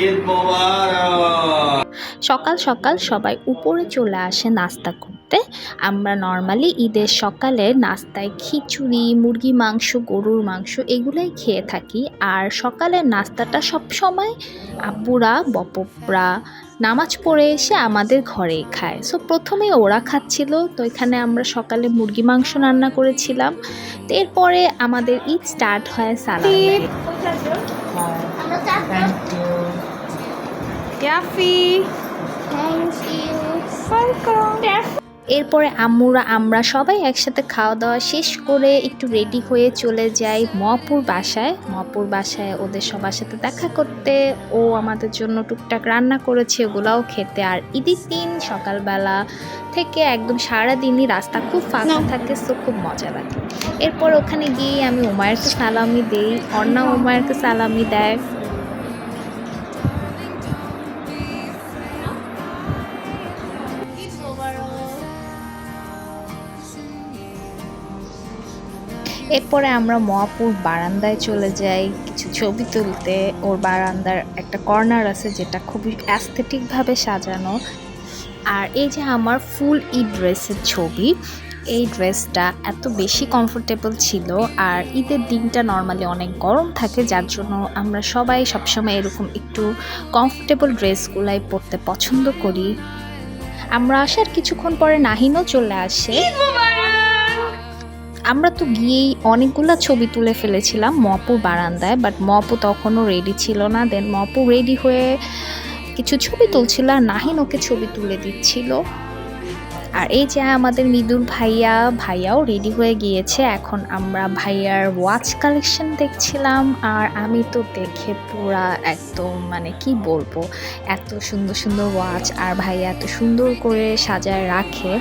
ঈদ মোবারক। সকাল সকাল সবাই উপরে চলে আসে নাস্তা করতে। আমরা নর্মালি ঈদের সকালে নাস্তায় খিচুড়ি, মুরগি মাংস, গরুর মাংস এগুলাই খেয়ে থাকি। আর সকালের নাস্তাটা সবসময় আব্বুরা বপরা নামাজ পড়ে এসে আমাদের ঘরেই খায়। সো প্রথমেই ওরা খাচ্ছিল, তো এখানে আমরা সকালে মুরগি মাংস রান্না করেছিলাম। তো এরপরে আমাদের ঈদ স্টার্ট হয় সালাদ দিয়ে। এরপরে আমরা সবাই একসাথে খাওয়া দাওয়া শেষ করে একটু রেডি হয়ে চলে যাই মপুর বাসায় ওদের সবার সাথে দেখা করতে। ও আমাদের জন্য টুকটাক রান্না করেছে, ওগুলাও খেতে। আর ঈদের দিন সকালবেলা থেকে একদম সারাদিনই রাস্তা খুব ফাঁকা থাকে, তো খুব মজা লাগে। এরপর ওখানে গিয়ে আমি উমায়েরকে সালামি দেই, অর্ণা উমায়েরকে সালামি দেয়। এরপরে আমরা মহাপুর বারান্দায় চলে যাই কিছু ছবি তুলতে। ওর বারান্দার একটা কর্নার আছে যেটা খুবই অ্যাস্থেটিকভাবে সাজানো। আর এই যে আমার ফুল ঈদ ড্রেসের ছবি, এই ড্রেসটা এত বেশি কমফোর্টেবল ছিল। আর ঈদের দিনটা নর্মালি অনেক গরম থাকে, যার জন্য আমরা সবাই সবসময় এরকম একটু কমফোর্টেবল ড্রেসগুলাই পরতে পছন্দ করি। আমরা আসার কিছুক্ষণ পরে নাহিনও চলে আসে। আমরা তো গিয়েই অনেকগুলা ছবি তুলে ফেলেছিলাম মপুর বারান্দায়, বাট মপু তখনও রেডি ছিল না। দেন মপু রেডি হয়ে কিছু ছবি তুলছিল আর নাহিন ওকে ছবি তুলে দিচ্ছিল। আর এই যে আমাদের মৃদুল ভাইয়াও রেডি হয়ে গিয়েছে। এখন আমরা ভাইয়ার ওয়াচ কালেকশন দেখছিলাম। আর আমি তো দেখে পুরা একদম মানে কি বলবো, এত সুন্দর সুন্দর ওয়াচ আর ভাইয়া এত সুন্দর করে সাজায় রাখে।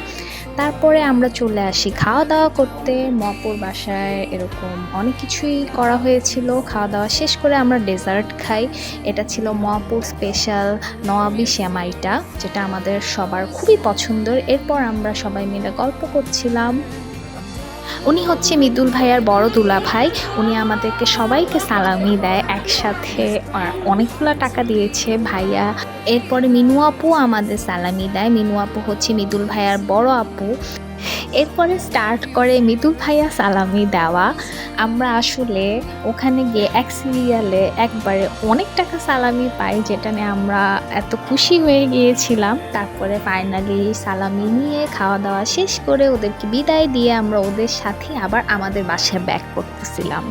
তারপরে আমরা চলে আসি খাওয়া দাওয়া করতে মপুর বাসায়। এরকম অনেক কিছুই করা হয়েছিল। খাওয়া দাওয়া শেষ করে আমরা ডেজার্ট খাই। এটা ছিল মপুর স্পেশাল নওয়াবি সেমাইটা, যেটা আমাদের সবার খুবই পছন্দের। এরপর আমরা সবাই মিলে গল্প করছিলাম। উনি হচ্ছে মৃদুল ভাইয়ার বড় দুলা ভাই। উনি আমাদেরকে সবাইকে সালামি দেয় একসাথে, আর অনেকগুলো টাকা দিয়েছে ভাইয়া। এরপরে মিনু আপু আমাদের সালামি দেয়। মিনু আপু হচ্ছে মৃদুল ভাইয়ার বড় আপু। এরপরে স্টার্ট করে মৃদুল ভাইয়া সালামি দেওয়া। আমরা আসলে ওখানে গিয়ে এক সিরিয়ালে একবারে অনেক টাকা সালামি পাই, যেটা নিয়ে আমরা এত খুশি হয়ে গিয়েছিলাম। তারপরে ফাইনালি সালামি নিয়ে খাওয়া দাওয়া শেষ করে ওদেরকে বিদায় দিয়ে আমরা ওদের সাথে আবার আমাদের বাসায় ব্যাক করতেছিলাম।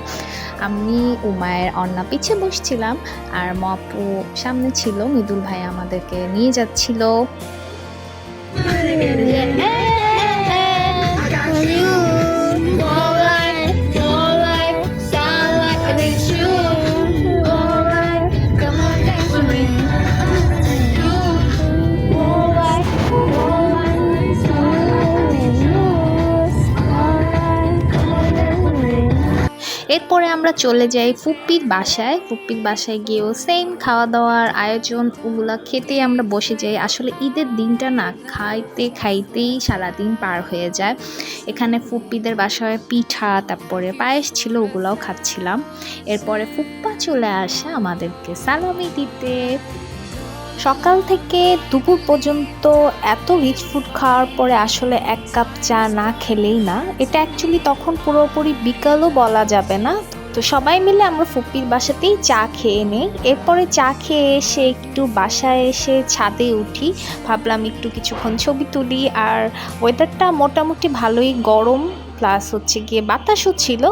আমি উমায়ের অন্না পিছে বসছিলাম আর মপু সামনে ছিল। মৃদুল ভাই আমাদেরকে নিয়ে যাচ্ছিল। এরপরে আমরা চলে যাই ফুপ্পির বাসায় গিয়েও সেম খাওয়া দাওয়ার আয়োজন, ওগুলা খেতে আমরা বসে যাই। আসলে ঈদের দিনটা না খাইতেই সারাদিন পার হয়ে যায়। এখানে ফুপ্পিদের বাসায় পিঠা তারপরে পায়েস ছিল, ওগুলাও খাচ্ছিলাম। এরপরে ফুপ্পা চলে আসে আমাদেরকে সালামি দিতে। সকাল থেকে দুপুর পর্যন্ত এত রিচ ফুড খাওয়ার পরে আসলে এক কাপ চা না খেলেই না। এটা অ্যাকচুয়ালি তখন পুরোপুরি বিকালও বলা যাবে না। তো সবাই মিলে আমরা ফুপ্পির বাসাতেই চা খেয়ে নিই। এরপরে চা খেয়ে এসে একটু বাসায় এসে ছাদে উঠি, ভাবলাম একটু কিছুক্ষণ ছবি তুলি। আর ওয়েদারটা মোটামুটি ভালোই গরম, প্লাস হচ্ছে গিয়ে বাতাসও ছিল।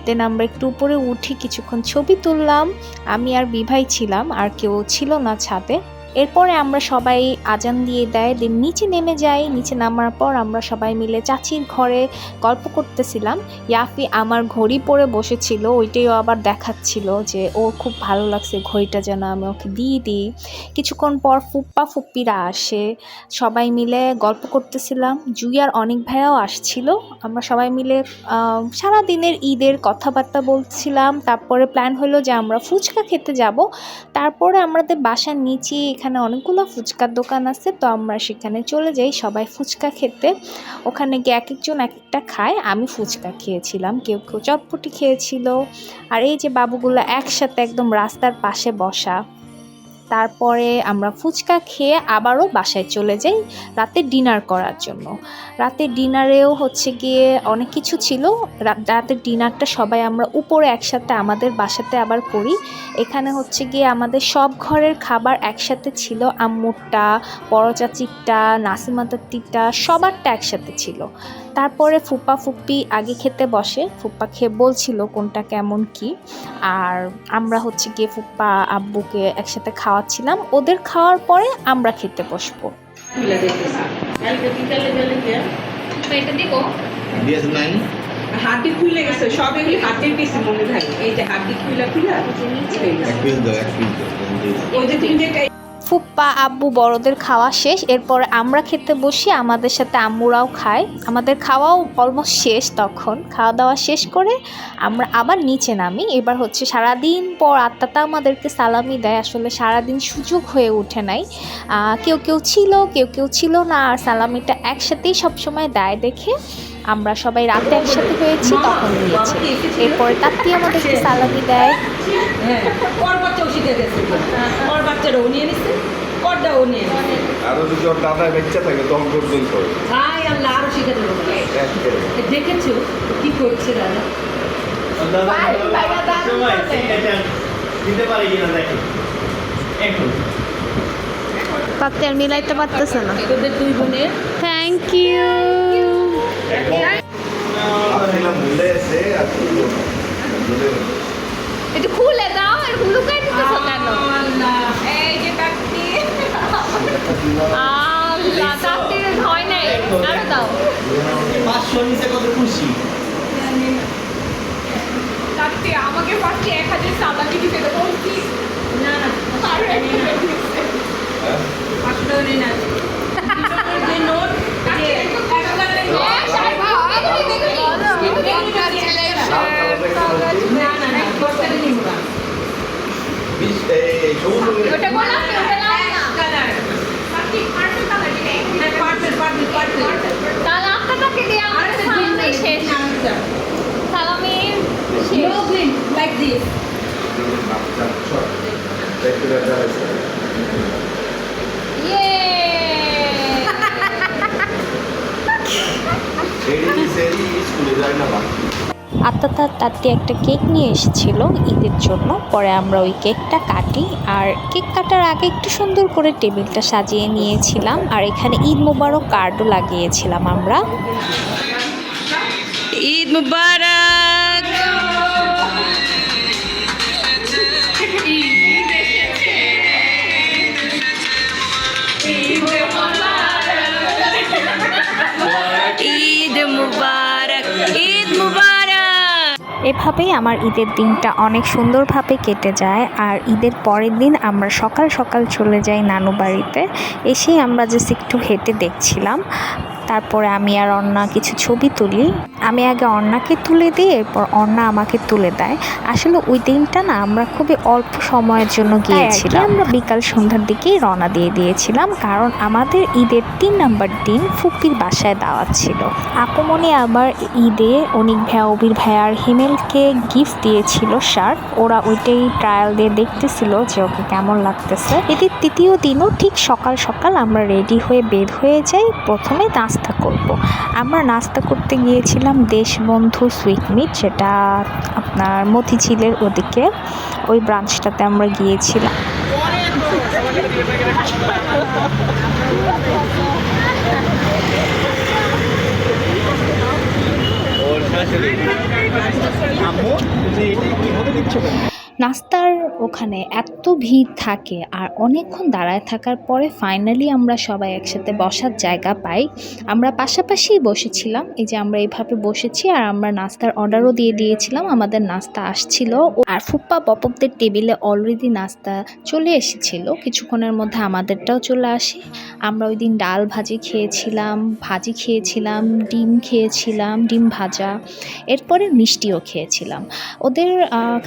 দেন আমরা একটু উপরে উঠি, কিছুক্ষণ ছবি তুললাম। আমি আর বিভাই ছিলাম, আর কেউ ছিল না ছাদে। এরপরে আমরা সবাই আজান দিয়ে দেয়, দেন নিচে নেমে যাই। নিচে নামার পর আমরা সবাই মিলে চাচির ঘরে গল্প করতেছিলাম। ইয়াফি আমার ঘড়ি পরে বসেছিল, ওইটাইও আবার দেখাচ্ছিল যে ওর খুব ভালো লাগছে ঘড়িটা, যেন আমি ওকে দিয়ে দিই। কিছুক্ষণ পর ফুপ্পিরা আসে, সবাই মিলে গল্প করতেছিলাম। জুইয়ার অনেক ভাইয়াও আসছিল। আমরা সবাই মিলে সারা দিনের ঈদের কথাবার্তা বলছিলাম। তারপরে প্ল্যান হলো যে আমরা ফুচকা খেতে যাব। তারপরে আমাদের বাসার নিচে এখানে অনেকগুলো ফুচকার দোকান আছে, তো আমরা সেখানে চলে যাই সবাই ফুচকা খেতে। ওখানে গিয়ে এক একজন এক একটা খায়। আমি ফুচকা খেয়েছিলাম, কেউ চটপটি খেয়েছিল। আর এই যে বাবুগুলো একসাথে একদম রাস্তার পাশে বসা, তারপরে আমরা ফুচকা খেয়ে আবারও বাসায় চলে যাই রাতে ডিনার করার জন্য। রাতের ডিনারেও হচ্ছে গিয়ে অনেক কিছু ছিল। রাতের ডিনারটা সবাই আমরা উপরে একসাথে আমাদের বাসাতে আবার করি। এখানে হচ্ছে গিয়ে আমাদের সব ঘরের খাবার একসাথে ছিল। আম্মুরটা, বড় চাচিরটা, নাসিমা তাত্তিরটা, সবারটা একসাথে ছিল। তারপরে ফুপা ফুপ্পি আগে খেতে বসে। ফুপ্পা খেয়ে বলছিল কোনটা কেমন কি, আর আমরা হচ্ছে গিয়ে ফুপ্পা আব্বুকে একসাথে খাওয়াচ্ছিলাম। ওদের খাওয়ার পরে আমরা খেতে বসবো। এটা দিব দিয়েছ নাই হাড্ডি খুলে গেছে, সব এগুলি হাড্ডির পিস মনে থাকে। এই যে হাড্ডি খুলে এক পিস দাও এক পিস দাও ওই যে তুমি যেটা ফুপ্পা আব্বু বড়দের খাওয়া শেষ। এরপর আমরা খেতে বসি, আমাদের সাথে আম্মুরাও খায়। আমাদের খাওয়াও অলমোস্ট শেষ। তখন খাওয়া দাওয়া শেষ করে আমরা আবার নিচে নামি। এবার হচ্ছে সারাদিন পর আত্মাটা আমাদেরকে সালামি দেয়। আসলে সারাদিন সুযোগ হয়ে ওঠে নাই। কেউ কেউ ছিল, কেউ কেউ ছিল না। আর সালামিটা একসাথেই সবসময় দেয় দেখে আমরা সবাই রাতে একসাথে হয়েছি তখন নিয়েছি। এরপরে তাত্তি আমাদেরকে সালামি দেয়। হ্যাঁ ওর বাচ্চাও শিখে গেছে, ওর বাচ্চারাও নিয়ে নিচ্ছে, ওরটাও নিয়ে নিচ্ছে। আরো যদি ওর দাদা বাচ্চা থাকে তখন পর্যন্ত হাই আল্লাহ, আরো শিখে দেবো। দেখেছো কি করছে দাদা? দিতে পারি কিনা দেখো এখন তাত্তি আর মিলাইতে পারতেছে না। তোদের দুই বোনের থ্যাংক ইউ। আপনারা ভুলে এসে আর একটু খুলে দাও, আর লুকাই দিতেছো কেন? আল্লাহ, এই যে কাকি আল্লাহ, তাত্তির হয় নাই, আরো দাও। 500 নিচে কত খুশি কাকি আমাকে ফার্স্টে 1000 সালামি দিতে দেবো কি? না না আরে 500 টাকা নেই না যে নোট যে 1000 টাকা না না না করতে নিব না ওটা বলা ওটা নাও না কালার বাকি পার্পল কালার দিলে হ্যাঁ পার্পল তাহলে আপনাকে দিয়ে আমার সামনে শেষ। সালামি নো গ্রিন লাইক দিস ইয়ে। আত্মা তাত্তি একটা কেক নিয়ে এসেছিল ঈদের জন্য। পরে আমরা ওই কেকটা কাটি, আর কেক কাটার আগে একটু সুন্দর করে টেবিলটা সাজিয়ে নিয়েছিলাম। আর এখানে ঈদ মোবারক কার্ডও লাগিয়েছিলাম আমরা। ঈদ মুবারক। ঈদ মুবারক, ঈদ মুবারক। এভাবেই আমার ঈদের দিনটা অনেক সুন্দরভাবে কেটে যায়। আর ঈদের পরের দিন আমরা সকাল সকাল চলে যাই নানু বাড়িতে। এসেই আমরা জাস্ট একটু হেঁটে দেখছিলাম। তারপরে আমি আর অন্না কিছু ছবি তুলি। আমি আগে অন্নাকে তুলে দিই, এরপর অন্না আমাকে তুলে দেয়। আসলে ওই দিনটা না আমরা খুবই অল্প সময়ের জন্য গিয়েছিলাম। আমরা বিকাল সন্ধ্যার দিকেই রওনা দিয়ে দিয়েছিলাম, কারণ আমাদের ঈদের 3 নম্বর দিন ফুপির বাসায় দাওয়াত ছিল। আপুমনি আবার ঈদে অনিক ভাইয়া, অবির ভাইয়া আর হিমেলকে গিফট দিয়েছিল শার্ট। ওরা ওইটাই ট্রায়াল দিয়ে দেখতেছিল যে ওকে কেমন লাগতেছে। ঈদের তৃতীয় দিনও ঠিক সকাল সকাল আমরা রেডি হয়ে বের হয়ে যাই। প্রথমে নাস্তা করব। আমরা নাস্তা করতে গিয়েছিলাম দেশবন্ধু সুইট মিট, যেটা আপনার মতিঝিলের ওদিকে, ওই ব্রাঞ্চটাতে আমরা গিয়েছিলাম। নাস্তার ওখানে এত ভিড় থাকে, আর অনেকক্ষণ দাঁড়ায় থাকার পরে ফাইনালি আমরা সবাই একসাথে বসার জায়গা পাই। আমরা পাশাপাশি বসেছিলাম, এই যে আমরা এইভাবে বসেছি, আর আমরা নাস্তার অর্ডারও দিয়ে দিয়েছিলাম। আমাদের নাস্তা আসছিল, আর ফুপ্পা পপদের টেবিলে অলরেডি নাস্তা চলে এসেছিল। কিছুক্ষণের মধ্যে আমাদেরটাও চলে আসে। আমরা ওই দিন ডাল ভাজি খেয়েছিলাম, ডিম খেয়েছিলাম, ডিম ভাজা, এরপরে মিষ্টিও খেয়েছিলাম। ওদের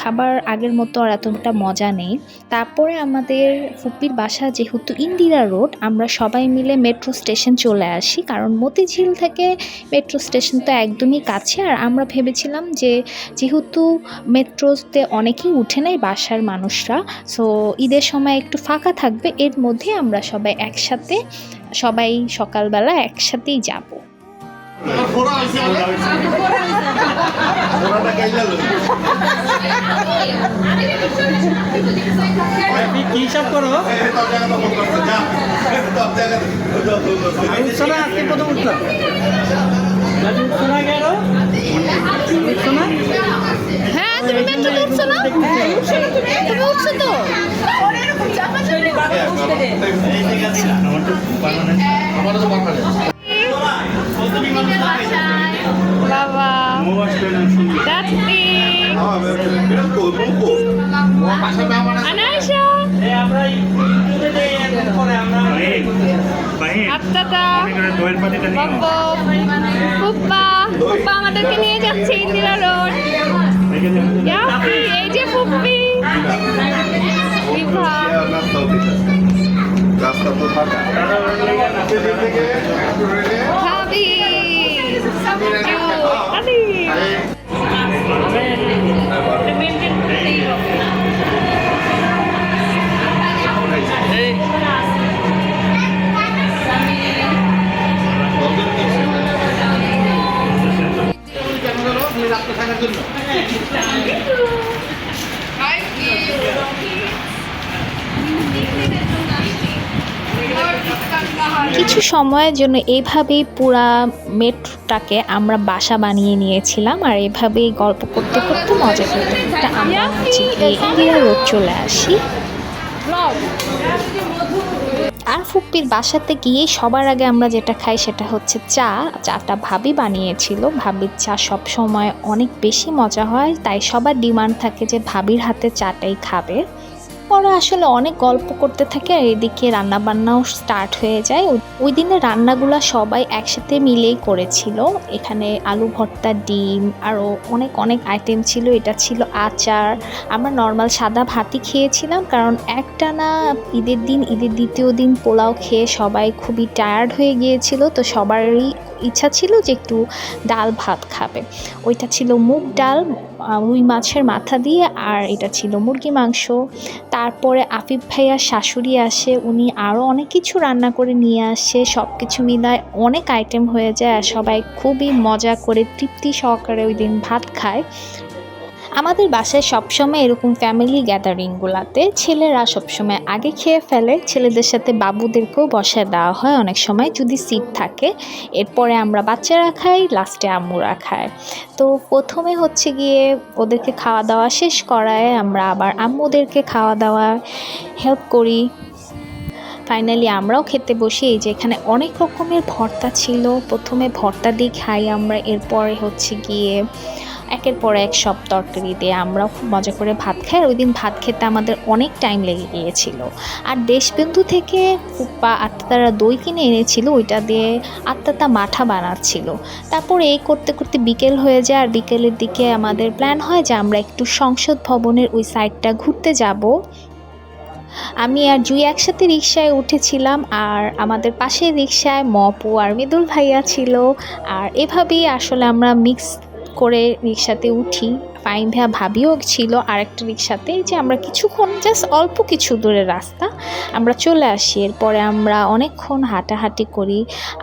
খাবার আগের মতো আর এতটা মজা নেই। তারপরে আমাদের ফুপ্পির বাসা যেহেতু ইন্দিরা রোড, আমরা সবাই মিলে মেট্রো স্টেশন চলে আসি, কারণ মতিঝিল থেকে মেট্রো স্টেশন তো একদমই কাছে। আর আমরা ভেবেছিলাম যে যেহেতু মেট্রোতে অনেকেই উঠে নেয় বাসার মানুষরা, সো ঈদের সময় একটু ফাঁকা থাকবে, এর মধ্যে আমরা সবাই একসাথে সবাই সকালবেলা একসাথেই যাব। কি হিসাব করো? উঠছো না, আজকে প্রথম উঠলাম। উঠছো না কেন? উঠছো না? হ্যাঁ, তুমি মেট্রোতে উঠছো না? তুমি উঠছো তো? বাবা, that's me. Anasha. আত্মাটা, বাবা, ফুপ্পা আমাদেরকে নিয়ে যাচ্ছে ইন্দিরা রোড। ইয়াপি, এই যে ফুপ্পি, বিভা। রাস্তা তো ফাঁকা ভাবি, আরে কিছু সময়ের জন্য এইভাবেই পুরা মেট্রোটাকে আমরা বাসা বানিয়ে নিয়েছিলাম, আর এভাবেই গল্প করতে করতে মজা করতে করতে আমরা হচ্ছে গিয়ে ইন্দিরা রোড চলে আসি। আর ফুপ্পির বাসাতে গিয়ে সবার আগে আমরা যেটা খাই সেটা হচ্ছে চাটা ভাবি বানিয়েছিল। ভাবির চা সব সময় অনেক বেশি মজা হয়, তাই সবার ডিমান্ড থাকে যে ভাবির হাতে চাটাই খাবে। পরে আসলে অনেক গল্প করতে থাকে, আর এদিকে রান্নাবান্নাও স্টার্ট হয়ে যায়। ওই দিনের রান্নাগুলো সবাই একসাথে মিলেই করেছিল। এখানে আলু ভর্তা, ডিম, আরও অনেক অনেক আইটেম ছিল। এটা ছিল আচার। আমরা নর্মাল সাদা ভাতই খেয়েছিলাম, কারণ একটানা ঈদের দ্বিতীয় দিন পোলাও খেয়ে সবাই খুবই টায়ার্ড হয়ে গিয়েছিল। তো সবারই ইচ্ছা ছিল যে একটু ডাল ভাত খাবে। ওইটা ছিল মুগ ডাল, রুই মাছের মাথা দিয়ে, আর এটা ছিল মুরগি মাংস। তারপরে আফিফ ভাইয়ার শাশুড়ি আসে, উনি আরও অনেক কিছু রান্না করে নিয়ে আসে। সব কিছু মিলায় অনেক আইটেম হয়ে যায়, আর সবাই খুবই মজা করে তৃপ্তি সহকারে ওই দিন ভাত খায়। আমাদের বাসায় সবসময় এরকম ফ্যামিলি গ্যাদারিংগুলোতে ছেলেরা সবসময় আগে খেয়ে ফেলে, ছেলেদের সাথে বাবুদেরকেও বসায় দেওয়া হয় অনেক সময় যদি সিট থাকে। এরপরে আমরা বাচ্চারা খাই, লাস্টে আম্মুরা খায়। তো প্রথমে হচ্ছে গিয়ে ওদেরকে খাওয়া দাওয়া শেষ করায় আমরা আবার আম্মুদেরকে খাওয়া দাওয়া হেল্প করি। ফাইনালি আমরাও খেতে বসি। এই যে এখানে অনেক রকমের ভর্তা ছিল, প্রথমে ভর্তা দিয়ে খাই আমরা, এরপরে হচ্ছে গিয়ে একের পর এক সব তরকারি দিয়ে আমরাও খুব মজা করে ভাত খাই। আর ওই দিন ভাত খেতে আমাদের অনেক টাইম লেগে গিয়েছিল। আর দেশবন্ধু থেকে ফুপ্পা আত্মারা দই কিনে এনেছিল, ওইটা দিয়ে আত্মাতা মাঠা বানাচ্ছিল। তারপর এই করতে করতে বিকেল হয়ে যায়, আর বিকেলের দিকে আমাদের প্ল্যান হয় যে আমরা একটু সংসদ ভবনের ওই সাইডটা ঘুরতে যাব। আমি আর জুই একসাথে রিকশায় উঠেছিলাম, আর আমাদের পাশের রিকশায় মপু আর মৃদুল ভাইয়া ছিল। আর এভাবেই আসলে আমরা মিক্স করে রিকশাতে উঠি। ফাইন ভাইয়া ভাবিও ছিল আরেকটা রিকশাতে। যে আমরা কিছুক্ষণ জাস্ট অল্প কিছু দূরের রাস্তা আমরা চলে আসি। এরপরে আমরা অনেকক্ষণ হাঁটাহাঁটি করি।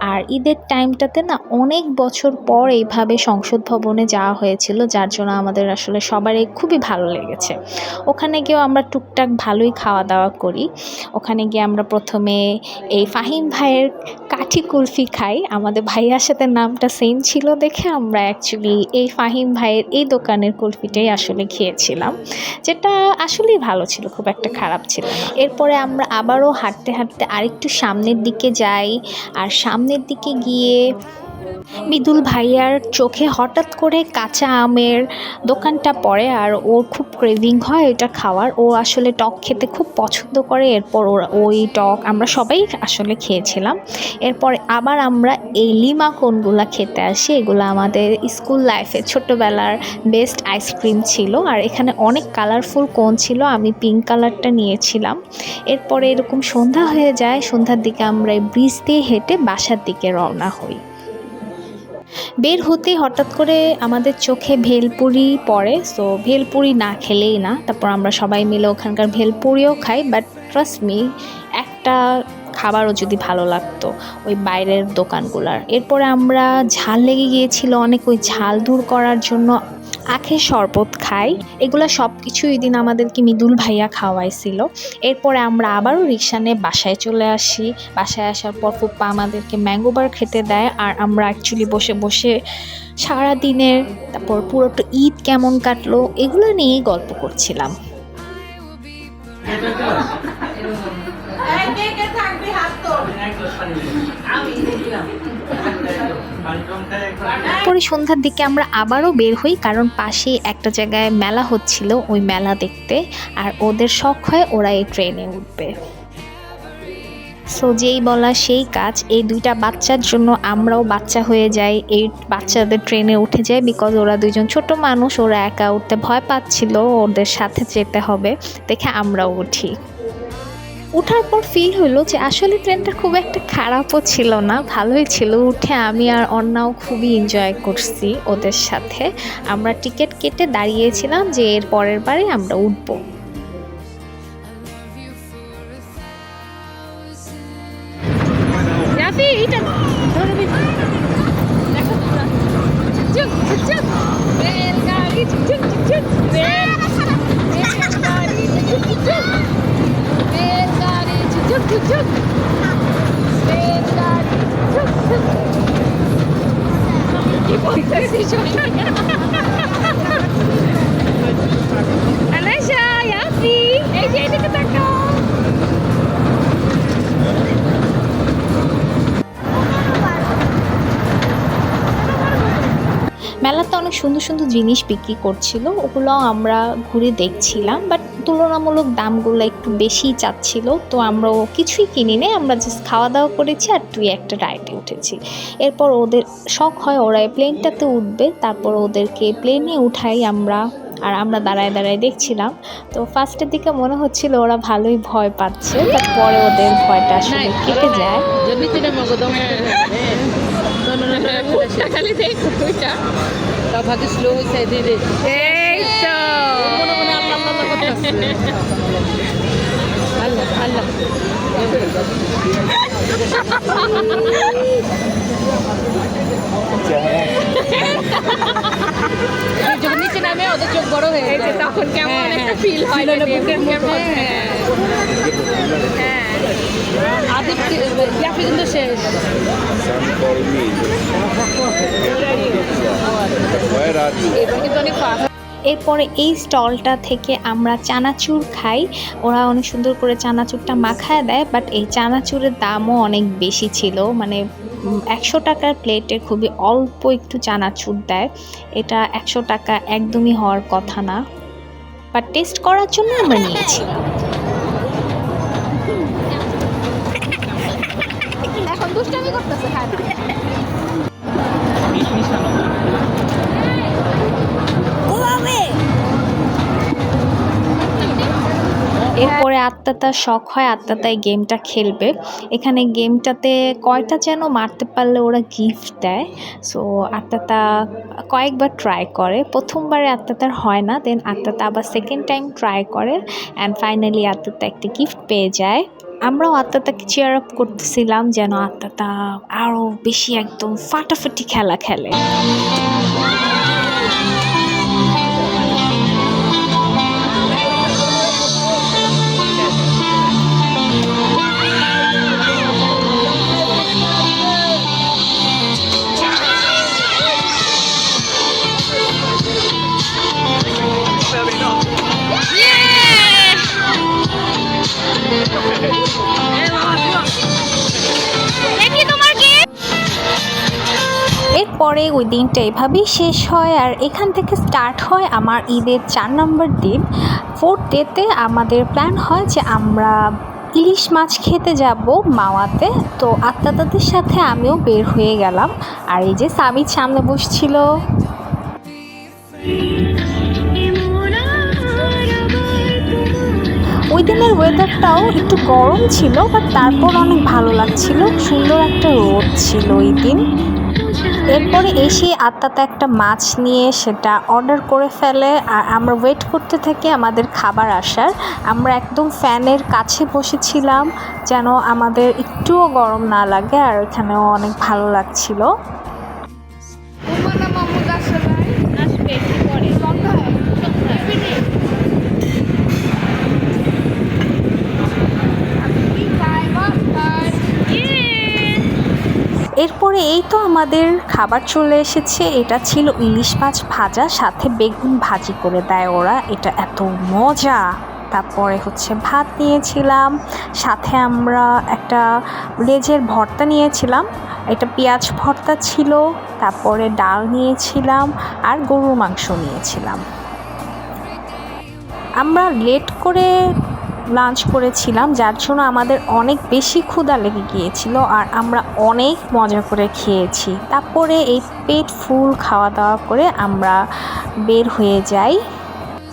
আর ঈদের টাইমটাতে না অনেক বছর পর এইভাবে সংসদ ভবনে যাওয়া হয়েছিল, যার জন্য আমাদের আসলে সবারই খুবই ভালো লেগেছে। ওখানে গিয়েও আমরা টুকটাক ভালোই খাওয়া দাওয়া করি। ওখানে গিয়ে আমরা প্রথমে এই ফাহিম ভাইয়ের কাঠি কুলফি খাই। আমাদের ভাইয়ার সাথে নামটা সেম ছিল দেখে আমরা অ্যাকচুয়ালি এই ফাহিম ভাইয়ের এই দোকানের কুলফিটাই আসলে খেয়েছিলাম, যেটা আসলেই ভালো ছিল, খুব একটা খারাপ ছিল না। এরপরে আমরা আবারও হাঁটতে হাঁটতে আরেকটু সামনের দিকে যাই। আর সামনের দিকে গিয়ে মৃদুল ভাইয়ার চোখে হঠাৎ করে কাঁচা আমের দোকানটা পড়ে আর ওর খুব ক্রেভিং হয় এটা খাওয়ার। ও আসলে টক খেতে খুব পছন্দ করে। এরপর ওই টক আমরা সবাই আসলে খেয়েছিলাম। এরপর আবার আমরা এই লিমা কোনগুলা খেতে আসি। এগুলো আমাদের স্কুল লাইফে ছোটোবেলার বেস্ট আইসক্রিম ছিল। আর এখানে অনেক কালারফুল কোন ছিল, আমি পিঙ্ক কালারটা নিয়েছিলাম। এরপরে এরকম সন্ধ্যা হয়ে যায়, সন্ধ্যার দিকে আমরা এই ব্রিজ দিয়ে হেঁটে বাসার দিকে রওনা হই। বের হতে হঠাৎ করে আমাদের চোখে ভেলপুরি পড়ে। সো ভেলপুরি না খেলেই না, তারপর আমরা সবাই মিলে ওখানকার ভেলপুরিও খাই। বাট ট্রাস্ট মি, একটা খাবারও যদি ভালো লাগতো ওই বাইরের দোকানগুলার। এরপরে আমরা ঝাল লেগে গিয়েছিল অনেক, ওই ঝাল দূর করার জন্য আখের শরবত খাই। এগুলো সব কিছু ওই দিন আমাদেরকে মৃদুল ভাইয়া খাওয়াইছিল। এরপরে আমরা আবারও রিক্সা নিয়ে বাসায় চলে আসি। বাসায় আসার পর ফুপ্পা আমাদেরকে ম্যাঙ্গো বার খেতে দেয়। আর আমরা অ্যাকচুয়ালি বসে বসে সারাদিনের, তারপর পুরোটা ঈদ কেমন কাটলো এগুলো নিয়েই গল্প করছিলাম। পরে সন্ধ্যার দিকে আমরা আবারও বের হই, কারণ পাশেই একটা জায়গায় মেলা হচ্ছিল, ওই মেলা দেখতে। আর ওদের শখ হয় ওরা এই ট্রেনে উঠবে। সো যেই বলা সেই কাজ, এই দুইটা বাচ্চার জন্য আমরাও বাচ্চা হয়ে যাই, এই বাচ্চাদের ট্রেনে উঠে যায়। বিকজ ওরা দুইজন ছোট মানুষ, ওরা একা উঠতে ভয় পাচ্ছিল, ওদের সাথে যেতে হবে দেখে আমরাও উঠি। উঠার পর ফিল হলো যে আসলে ট্রেনটা খুব একটা খারাপও ছিল না, ভালোই ছিল। উঠে আমি আর অন্যাও খুবই এনজয় করছি ওদের সাথে। আমরা টিকিট কেটে দাঁড়িয়েছিলাম যে এর পরের বারে আমরা উঠবো। মেলাতে অনেক সুন্দর সুন্দর জিনিস বিক্রি করছিল, ওগুলো আমরা ঘুরে দেখছিলাম। বাট তুলনামূলক দামগুলো একটু বেশিই চাচ্ছিল, তো আমরাও কিছুই কিনি নেই, আমরা জাস্ট খাওয়া দাওয়া করেছি আর একটা রাইডে উঠেছি। এরপর ওদের শখ হয় ওরা প্লেনটাতে উঠবে, তারপর ওদেরকে প্লেনে উঠাই আমরা। আর আমরা দাঁড়ায় দাঁড়ায় দেখছিলাম। তো ফার্স্টের দিকে মনে হচ্ছিল ওরা ভালোই ভয় পাচ্ছে, তারপরে ওদের ভয়টা আসলে কেটে যায়। ভাগে স্লো হয়েছে ধীরে। এই তো আল্লাহ আল্লাহ যখন নিচে নামে ওদের চোখ বড় হয়ে যায়, তখন কেমন একটা ফিল হয় বুকের মধ্যে। হ্যাঁ আদিপ ইয়াফি কিন্তু শেষ। এবার কিন্তু অনেক ফাস্ট। এরপরে এই স্টলটা থেকে আমরা চানাচুর খাই। ওরা অনেক সুন্দর করে চানাচুরটা মাখায় দেয়, বাট এই চানাচুরের দামও অনেক বেশি ছিল। মানে 100 টাকার প্লেটে খুবই অল্প একটু চানাচুর দেয়। এটা 100 টাকা একদমই হওয়ার কথা না, বাট টেস্ট করার জন্য আমরা নিয়েছি। এখন দুষ্টামি করতেছে। হ্যাঁ এরপরে আত্মাতার শখ হয় আত্মাতাই গেমটা খেলবে। এখানে গেমটাতে কয়টা যেন মারতে পারলে ওরা গিফট দেয়। সো আত্মাতা কয়েকবার ট্রাই করে, প্রথমবারে আত্মাতার হয় না, দেন আত্মাতা আবার সেকেন্ড টাইম ট্রাই করে অ্যান্ড ফাইনালি আত্মাতা একটা গিফট পেয়ে যায়। আমরাও আত্মাতাকে চেয়ার আপ করতেছিলাম যেন আত্মাতা আরও বেশি একদম ফাটাফাটি খেলা খেলে। এরপরে ওই দিনটা এভাবেই শেষ হয় আর এখান থেকে স্টার্ট হয় আমার ঈদের 4 নম্বর দিন। 4th ডেতে আমাদের প্ল্যান হয় যে আমরা ইলিশ মাছ খেতে যাব মাওয়াতে। তো আত্মাতাদের সাথে আমিও বের হয়ে গেলাম। আর এই যে সামিদ সামনে বসছিল। ওই দিনের ওয়েদারটাও একটু গরম ছিল, বাট তারপর অনেক ভালো লাগছিল, সুন্দর একটা রোদ ছিল ওই দিন। এরপরে এসে আত্মাতে একটা মাছ নিয়ে সেটা অর্ডার করে ফেলে আর আমরা ওয়েট করতে থাকি আমাদের খাবার আসার। আমরা একদম ফ্যানের কাছে বসেছিলাম যেন আমাদের একটুও গরম না লাগে, আর এখানেও অনেক ভালো লাগছিল। এরপরে এই তো আমাদের খাবার চলে এসেছে। এটা ছিল ইলিশ মাছ ভাজা, সাথে বেগুন ভাজি করে দেয় ওরা, এটা এত মজা। তারপরে হচ্ছে ভাত নিয়েছিলাম, সাথে আমরা একটা লেজের ভর্তা নিয়েছিলাম, এটা পেঁয়াজ ভর্তা ছিল। তারপরে ডাল নিয়েছিলাম আর গরুর মাংস নিয়েছিলাম। আমরা লেট করে লাঞ্চ করেছিলাম, যার জন্য আমাদের অনেক বেশি ক্ষুধা লেগে গিয়েছিল আর আমরা অনেক মজা করে খেয়েছি। তারপরে এই পেট ফুল খাওয়া দাওয়া করে আমরা বের হয়ে যাই।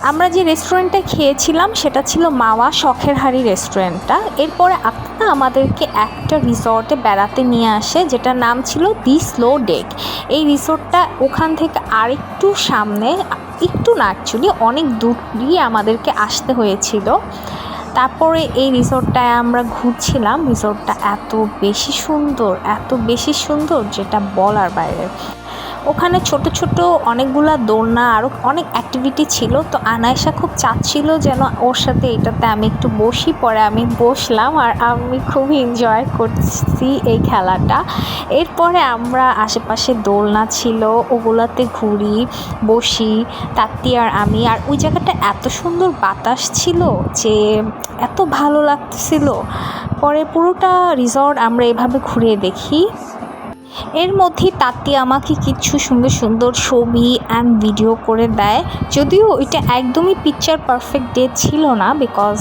আমরা যে রেস্টুরেন্টে খেয়েছিলাম সেটা ছিল মাওয়া শখের হাড়ি রেস্টুরেন্টটা। এরপরে আপনারা আমাদেরকে একটা রিসর্টে বেড়াতে নিয়ে আসে, যেটার নাম ছিল দি স্লো ডেক। এই রিসর্টটা ওখান থেকে আরেকটু সামনে, একটু না অ্যাকচুয়ালি অনেক দূর দিয়ে আমাদেরকে আসতে হয়েছিল। তারপরে এই রিসর্টটায় আমরা ঘুরছিলাম। রিসর্টটা এত বেশি সুন্দর যেটা বলার বাইরে। ওখানে ছোট ছোট অনেকগুলা দোলনা আরও অনেক অ্যাক্টিভিটি ছিল। তো আনায়েশা খুব চাচ্ছিল যেন ওর সাথে এটাতে আমি একটু বসি, পরে আমি বসলাম আর আমি খুবই এনজয় করছি এই খেলাটা। এরপরে আমরা আশেপাশে দোলনা ছিল ওগুলাতে ঘুরি, বসি তাত্তি আর আমি। আর ওই জায়গাটা এত সুন্দর বাতাস ছিল যে এত ভালো লাগতেছিল। পরে পুরোটা রিসর্ট আমরা এভাবে ঘুরে দেখি। এর মধ্যেই তাত্তি আমাকে কিছু সুন্দর সুন্দর ছবি অ্যান্ড ভিডিও করে দেয়। যদিও এটা একদমই পিকচার পারফেক্ট ডে ছিল না, বিকজ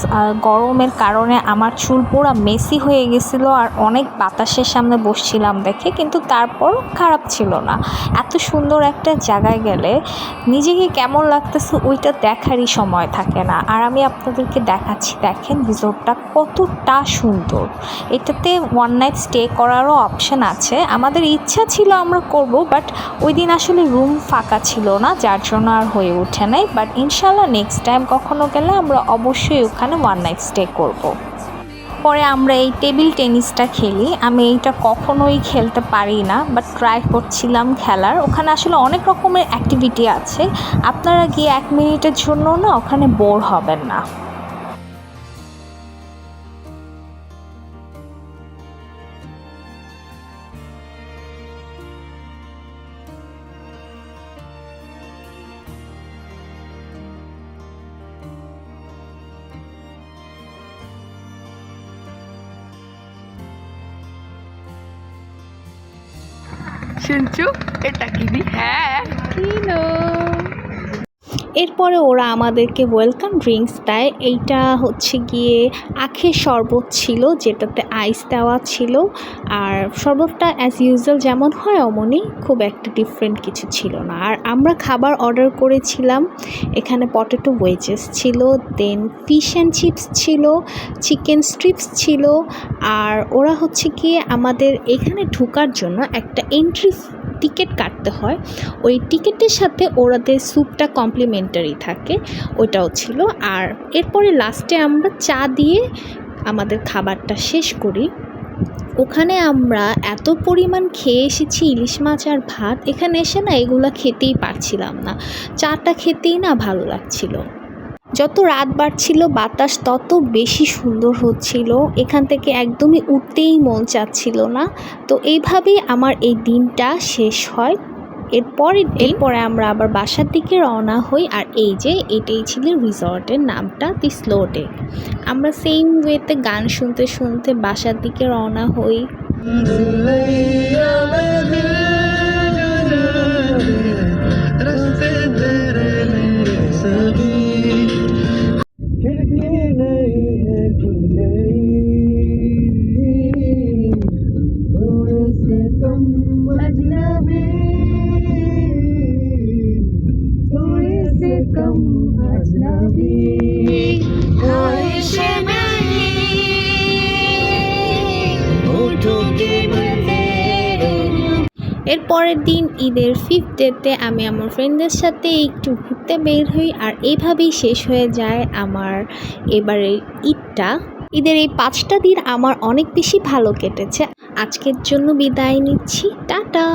গরমের কারণে আমার চুল পুরো মেসি হয়ে গেছিলো আর অনেক বাতাসের সামনে বসছিলাম দেখে, কিন্তু তারপরও খারাপ ছিল না। এত সুন্দর একটা জায়গায় গেলে নিজেকে কেমন লাগতেছে ওইটা দেখারই সময় থাকে না। আর আমি আপনাদেরকে দেখাচ্ছি, দেখেন রিসোর্টটা কতটা সুন্দর। এটাতে 1 নাইট স্টে করারও অপশান আছে। আমাদের ইচ্ছা ছিল আমরা করব, বাট ওই দিন আসলে রুম ফাঁকা ছিল না, যার জন্য আর হয়ে ওঠে নাই। বাট ইনশাল্লাহ নেক্সট টাইম কখনো গেলে আমরা অবশ্যই ওখানে 1 নাইট স্টে করব। পরে আমরা এই টেবিল টেনিসটা খেলি। আমি এইটা কখনোই খেলতে পারি না, বাট ট্রাই করছিলাম খেলার। ওখানে আসলে অনেক রকমের অ্যাক্টিভিটি আছে, আপনারা গিয়ে 1 মিনিটের জন্য না ওখানে বোর হবেন না। শুনছু এটা কিনি? হ্যাঁ কিনো। এরপরে ওরা আমাদেরকে ওয়েলকাম ড্রিঙ্কস দেয়। এইটা হচ্ছে গিয়ে আখের শরবত ছিল, যেটাতে আইস দেওয়া ছিল। আর শরবতটা অ্যাজ ইউজুয়াল যেমন হয় অমনই, খুব একটা ডিফারেন্ট কিছু ছিল না। আর আমরা খাবার অর্ডার করেছিলাম, এখানে পটেটো ওয়েজেস ছিল, দেন ফিশ অ্যান্ড চিপস ছিল, চিকেন স্ট্রিপস ছিল। আর ওরা হচ্ছে গিয়ে আমাদের এখানে ঢোকার জন্য একটা এন্ট্রি টিকিট কাটতে হয়, ওই টিকিটের সাথে ওরাদের স্যুপটা কমপ্লিমেন্টারি থাকে, ওইটাও ছিল। আর এরপরে লাস্টে আমরা চা দিয়ে আমাদের খাবারটা শেষ করি। ওখানে আমরা এত পরিমাণ খেয়ে এসেছি ইলিশ মাছ আর ভাত, এখানে এসে না এগুলা খেতেই পারছিলাম না, চাটা খেতেই না ভালো লাগছিল। যত রাত বাড়ছিল বাতাস তত বেশি সুন্দর হচ্ছিল, এখান থেকে একদমই উঠতেই মন চাচ্ছিল না। তো এইভাবেই আমার এই দিনটা শেষ হয়। এরপরে আমরা আবার বাসার দিকে রওনা হই। আর এই যে এটাই ছিল রিসর্টের নামটা, দি স্লো ডেক। আমরা সেম ওয়েতে গান শুনতে শুনতে বাসার দিকে রওনা হই। এর পরের দিন ঈদের 5th ডেতে আমি আমার ফ্রেন্ডদের সাথে একটু ঘুরতে বের হই, আর এইভাবেই শেষ হয়ে যায় আমার এবারের ঈদটা। ঈদের এই 5টা দিন আমার অনেক বেশি ভালো কেটেছে। আজকের জন্য বিদায় নিচ্ছি, টাটা।